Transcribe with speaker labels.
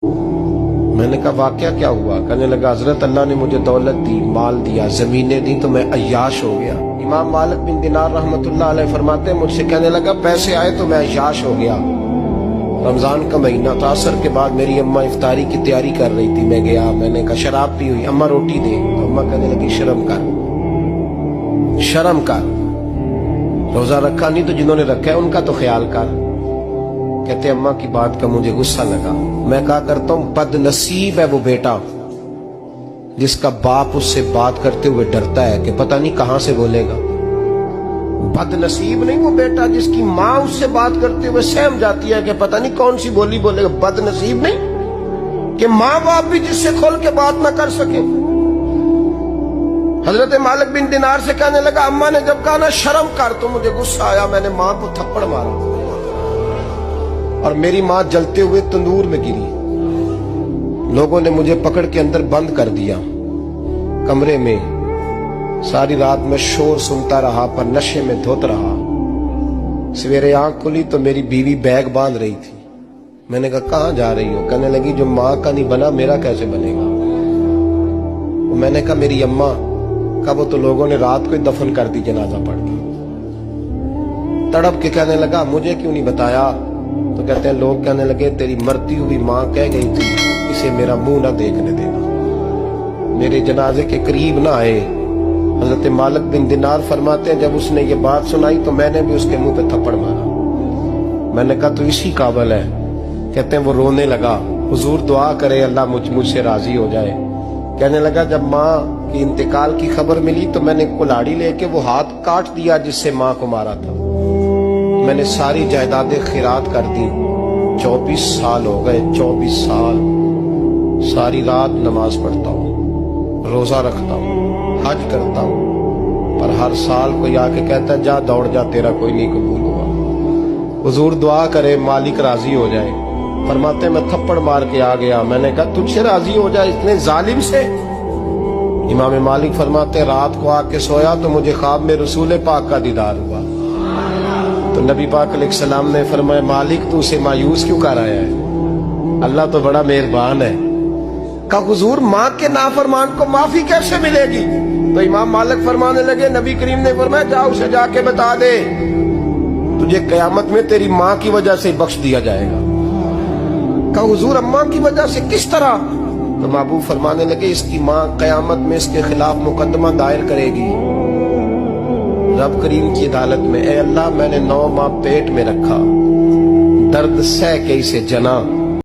Speaker 1: میں نے کہا واقعہ کیا ہوا؟ کہنے لگا حضرت اللہ نے مجھے دولت دی، مال دیا، زمینیں دی تو میں عیاش ہو گیا۔ امام مالک بن دینار رحمت اللہ علیہ فرماتے ہیں مجھ سے کہنے لگا پیسے آئے تو میں عیاش ہو گیا۔ رمضان کا مہینہ تھا، عصر کے بعد میری اماں افطاری کی تیاری کر رہی تھی، میں گیا، میں نے کہا شراب پی ہوئی، اماں روٹی دے، تو اماں کہنے لگی شرم کر، شرم کر، روزہ رکھا نہیں تو جنہوں نے رکھا ہے ان کا تو خیال کر۔ کہتے اماں کی بات کا مجھے غصہ لگا، میں کہا کرتا ہوں بد نصیب ہے وہ بیٹا جس کا باپ اس سے بات کرتے ہوئے ڈرتا ہے کہ پتہ نہیں کہاں سے بولے گا۔ بد نصیب نہیں وہ بیٹا جس کی ماں اس سے بات کرتے ہوئے سہم جاتی ہے کہ پتہ نہیں کون سی بولی بولے گا۔ بد نصیب نہیں کہ ماں باپ بھی جس سے کھول کے بات نہ کر سکیں۔ حضرت مالک بن دینار سے کہنے لگا اماں نے جب کہا نا شرم کر تو مجھے غصہ آیا، میں نے ماں کو تھپڑ مارا اور میری ماں جلتے ہوئے تندور میں گری۔ لوگوں نے مجھے پکڑ کے اندر بند کر دیا کمرے میں، ساری رات میں شور سنتا رہا پر نشے میں دھوت رہا۔ سویرے آنکھ کھلی تو میری بیوی بیگ باندھ رہی تھی۔ میں نے کہا کہاں جا رہی ہو؟ کہنے لگی جو ماں کا نہیں بنا میرا کیسے بنے گا؟ میں نے کہا میری اماں کا وہ تو لوگوں نے رات کو دفن کر دی جنازہ پڑھ کے۔ تڑپ کے کہنے لگا مجھے کیوں نہیں بتایا؟ تو کہتے ہیں لوگ کہنے لگے تیری مرتی ہوئی ماں کہہ گئی تھی اسے میرا منہ نہ دیکھنے دینا، میرے جنازے کے قریب نہ آئے۔ حضرت مالک بن دینار فرماتے ہیں جب اس نے یہ بات سنائی تو میں نے بھی اس کے منہ پہ تھپڑ مارا۔ میں نے کہا تو اسی قابل ہے۔ کہتے ہیں وہ رونے لگا، حضور دعا کرے اللہ مجھ سے راضی ہو جائے۔ کہنے لگا جب ماں کی انتقال کی خبر ملی تو میں نے کلاڑی لے کے وہ ہاتھ کاٹ دیا جس سے ماں کو مارا تھا۔ میں نے ساری جائیدادیں خیرات کر دی۔ 24 سال ہو گئے، 24 سال ساری رات نماز پڑھتا ہوں، روزہ رکھتا ہوں، حج کرتا ہوں، پر ہر سال کوئی آ کے کہتا ہے جا دوڑ جا تیرا کوئی نہیں قبول ہوا۔ حضور دعا کرے مالک راضی ہو جائے۔ فرماتے میں تھپڑ مار کے آ گیا، میں نے کہا تجھ سے راضی ہو جائے اتنے ظالم سے؟ امام مالک فرماتے رات کو آ کے سویا تو مجھے خواب میں رسول پاک کا دیدار ہوا۔ تو نبی پاک علیہ السلام نے فرمایا مالک تو اسے مایوس کیوں کر آیا ہے؟ اللہ تو بڑا مہربان ہے۔ کہا حضور ماں کے نافرمان کو معافی کیسے ملے گی؟ تو امام مالک فرمانے لگے نبی کریم نے فرمایا جا اسے جا کے بتا دے تجھے قیامت میں تیری ماں کی وجہ سے بخش دیا جائے گا۔ کہا حضور اماں کی وجہ سے کس طرح؟ تو محبوب فرمانے لگے اس کی ماں قیامت میں اس کے خلاف مقدمہ دائر کرے گی رب کریم کی عدالت میں، اے اللہ میں نے 9 ماہ پیٹ میں رکھا، درد سہ کے اسے جنا،